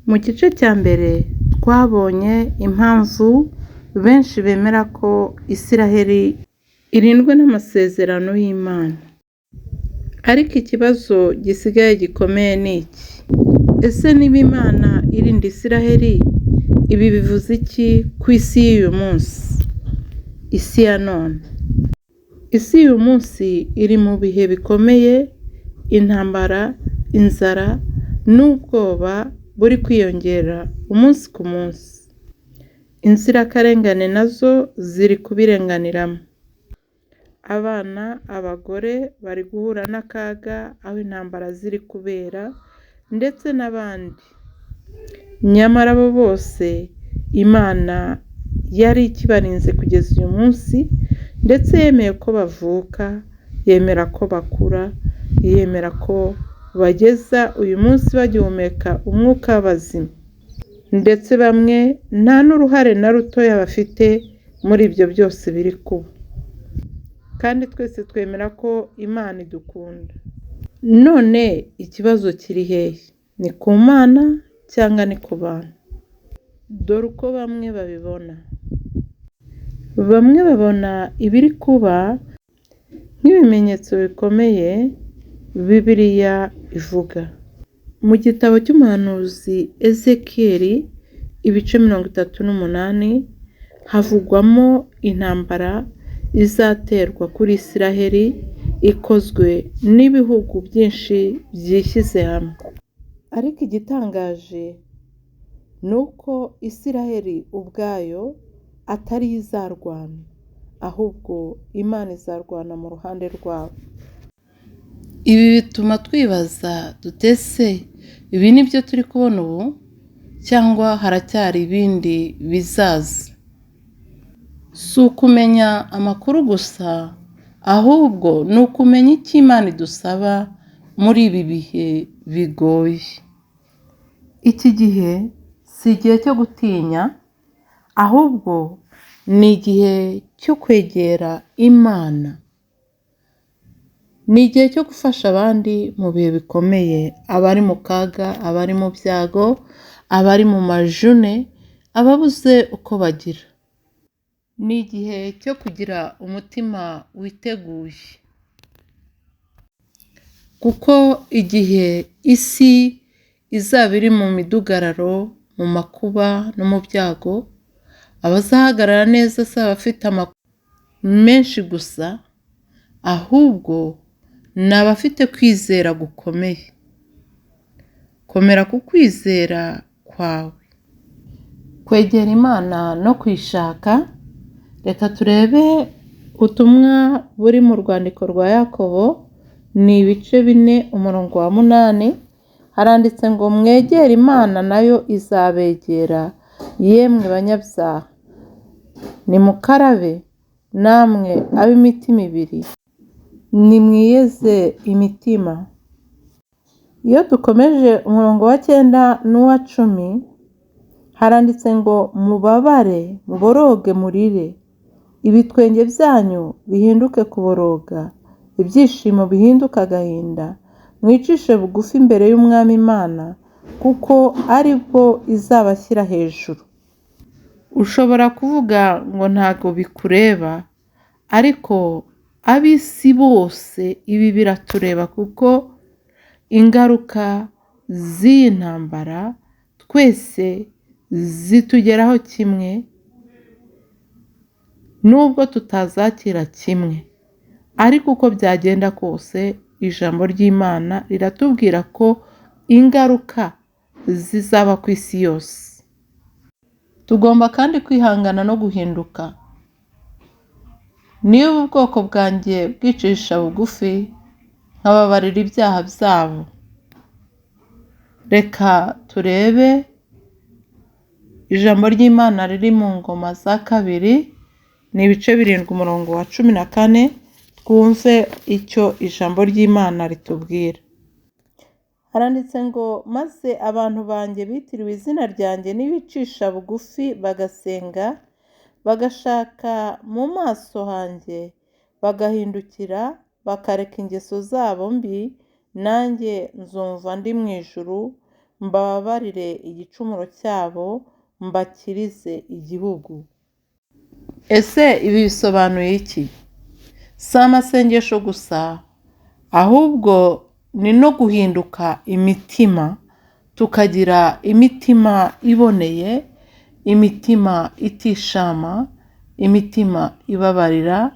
Mu gice cya mbere twabonye impamvu benshi bemera ko Isiraheli irindwe n'amasezerano y'Imana. Ariko ikibazo gisigaye gikomeye ni iki? Ese niba Imana irinda Isiraheli, ibi bivuze iki ku isi y'uyu munsi? Isi ya none. Isi y'uyu munsi iri mu bihe bikomeye, intambara, inzara n'ubwoba buri kwiyongera umunsi ku munsi. Inzirakarengane nazo ziri kubirenganiramo. Abana, abagore bari guhura n'akaga aho intambara ziri kubera ndetse n'abandi. Nyamara abo bose Imana yari ikibarinze kugeza uyu munsi, ndetse yemeye ko bavuka, yemera ko bakura, yemera ko bageza uyu munsi bagihumeka umwuka w'abazima. Ndetse bamwe nta n'uruhare na rutoya bafite muri ibyo byose biri kuba. Kandi twese twemera ko Imana idukunda. None ikibazo kiri hehe? Ni ku Mana cyangwa ni ku bantu? Dore uko bamwe babibona. Bamwe babona ibiri kuba nk'ibimenyetso bikomeye Bibiliya ivuga. Mu gitabo cy'umuhanuzi Ezekiyeli, ibice 38, havugwamo intambara izaterwa kuri Isiraheli ikozwe n'ibihugu byinshi byishyize hamwe. Ariko igitangaje ni uko Isiraheli ubwayo atari izarwana, ahubwo Imana izarwana mu ruhande rwabo. Ibi bituma twibaza dutese ibi ni byo turi kubona ubu cyangwa haracyari ibindi bizaza? Si ukumenya amakuru gusa, ahubwo ni ukumenya icyo Imana idusaba muri ibi bihe bigoye. Iki gihe si igihe cyo gutinya, ahubwo ni igihe cyo kwegera Imana. Ni igihe cyo gufasha abandi mu bihe bikomeye, abari mu kaga, abari mu byago, abari mu majune, ababuze uko bagira. Ni igihe cyo kugira umutima witeguye. Kuko igihe isi izaba iri mu midugararo, mu makuba no mu byago, abazahagarara neza si abafite amakuru menshi gusa, ahubwo ni abafite kwizera gukomeye. Komera ku kwizera kwawe. Kwegera Imana no kwishaka. Reka turebe ubutumwa buri mu rwandiko rwa Yakobo, ni ibice 4 umurongo wa 8. Haranditse ngo mwegere Imana nayo izabegera, yemwe banyabyaha. Nimukarabe namwe ab'imitima ibiri, nimwiyeze imitima. Iyo dukomeje umurongo wa 9 n'uwa 10, haranditse ngo mubabare, muboroge, murire, ibitwenge byanyu bihinduke kuboroga, ibyishimo bihinduke agahinda. Mwicishe bugufi imbere y'Umwami Imana, kuko ari bwo izabashyira hejuru. Ushobora kuvuga ngo ntago bikureba, ariko ab'isi bose ibi biratureba, kuko ingaruka z'iyi ntambara twese zitugeraho kimwe, nubwo tutazakira kimwe. Ariko uko byagenda kose, ijambo ry'Imana riratubwira ko ingaruka zizaba ku isi yose. Tugomba kandi kwihangana no guhinduka. Niba ubwoko bwanjye bwicisha bugufi, nkababarira ibyaha byabo. Reka turebe ijambo ry'Imana riri mu Ngoma za 2, ni ibice 7 umurongo wa 14. Twumve icyo ijambo ry'Imana ritubwira. Haranditse ngo maze abantu banjye bitiriwe izina ryanjye nibicisha bugufi bagasenga, bagashaka mu maso hanjye, bagahindukira, bakareka ingeso zabo mbi, nanjye nzumva ndi mu ijuru, mbababarire igicumuro cyabo, mbakirize igihugu. Ese ibi bisobanuye iki? Si amasengesho gusa, ahubwo ni no guhinduka imitima, tukagira imitima iboneye, imitima itishama, imitima ibabarira,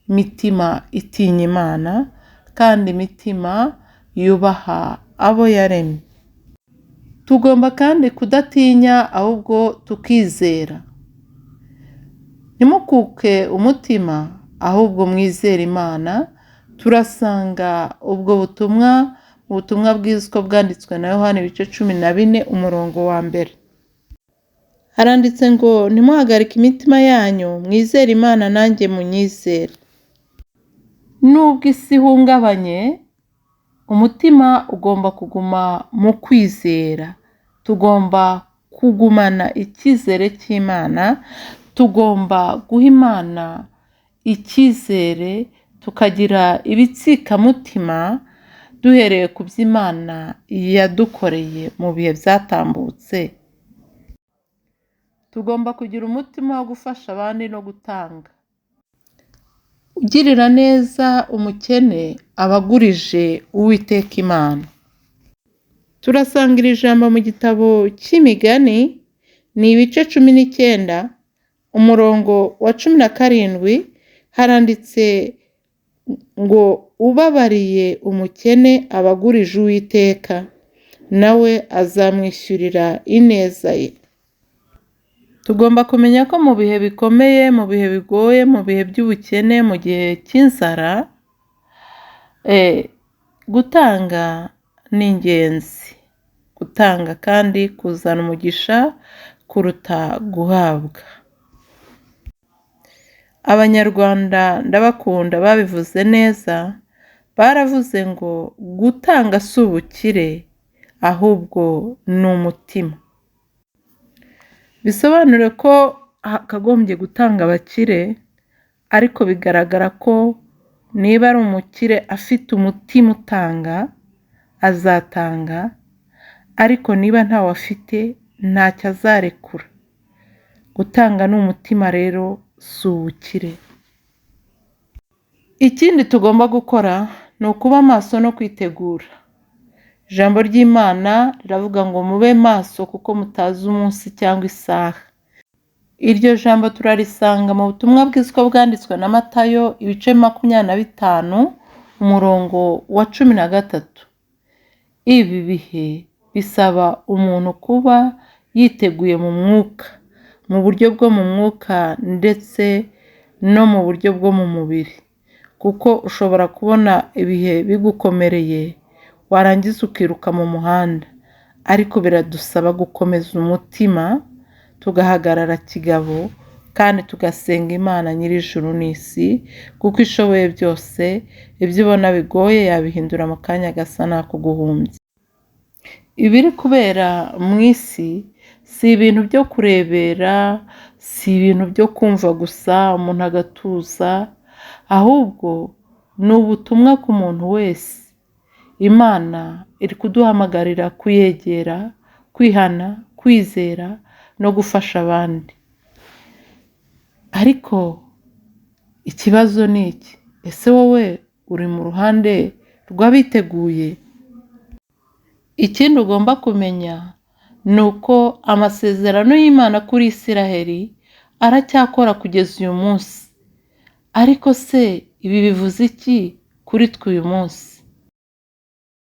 imitima itinya Imana, kandi imitima yubaha abo yaremye. Tugomba kandi kudatinya, ahubwo tukizera. Ntimukuke umutima, ahubwo mwizere Imana. Turasanga ubwo butumwa mu butumwa bwiza uko bwanditswe na Yohana ibice 14 umurongo wa mbere. Haranditse ngo ntimuhagarike imitima yanyu, mwizere Imana nanjye munyizere. Nubwo isi ihungabanye, umutima ugomba kuguma mu kwizera. Tugomba kugumana icyizere cy'Imana, tugomba guha Imana icyizere, tukagira ibitsikamutima duhereye ku by'Imana yadukoreye mu bihe byatambutse. Tugomba kugira umutima wo gufasha abandi no gutanga. Ugirira neza umukene aba agurije Uwiteka Imana. Turasanga iri jambo mu gitabo cy'Imigani, ni ibice 19 umurongo wa 17, haranditse ngo ubabariye umukene aba agurije Uwiteka, nawe azamwishyurira ineza ye. Tugomba kumenya ko mu bihe bikomeye, mu bihe bigoye, mu bihe by'ubukene, mu gihe cy'inzara, gutanga ni ingenzi. Gutanga kandi kuzana umugisha kuruta guhabwa. Abanyarwanda ndabakunda babivuze neza, baravuze ngo gutanga si ubukire, ahubwo ni umutima. Bisobanure ko hakagombye gutanga abakire, ariko bigaragara ko niba ari umukire afite umutima utanga, azatanga, ariko niba ntawe afite ntacyo azarekura. Gutanga ni umutima rero, si ubukire. Ikindi tugomba gukora ni ukuba maso no kwitegura. Ijambo ry'Imana riravuga ngo mube maso kuko mutazi umunsi cyangwa isaha. Iryo jambo turarisanga mu butumwa bwiza uko bwanditswe na Matayo ibice 25 umurongo wa 13. Ibi bihe bisaba umuntu kuba yiteguye mu mwuka, mu buryo bwo mu mwuka ndetse no mu buryo bwo mu mubiri, kuko ushobora kubona ibihe bigukomereye warangiza ukiruka mu muhanda, ariko biradusaba gukomeza umutima, tugahagarara kigabo, kandi tugasenga Imana nyir'ijuru n'isi, kuko ishoboye byose. Ibyo ubona bigoye yabihindura mu kanya gasa n'ako guhumbya. Ibiri kubera mu isi si ibintu byo kurebera, si ibintu byo kumva gusa umuntu agatuza, ahubwo ni ubutumwa ku muntu wese. Imana iri kuduhamagarira kuyegera, kwihana, kwizera no gufasha abandi. Ariko ikibazo ni iki? Ese wowe uri mu ruhande rw'abiteguye? Ikindi ugomba kumenya ni uko amasezerano y'Imana kuri Isiraheli aracyakora kugeza uyu munsi. Ariko se ibi bivuze iki kuri twe uyu munsi?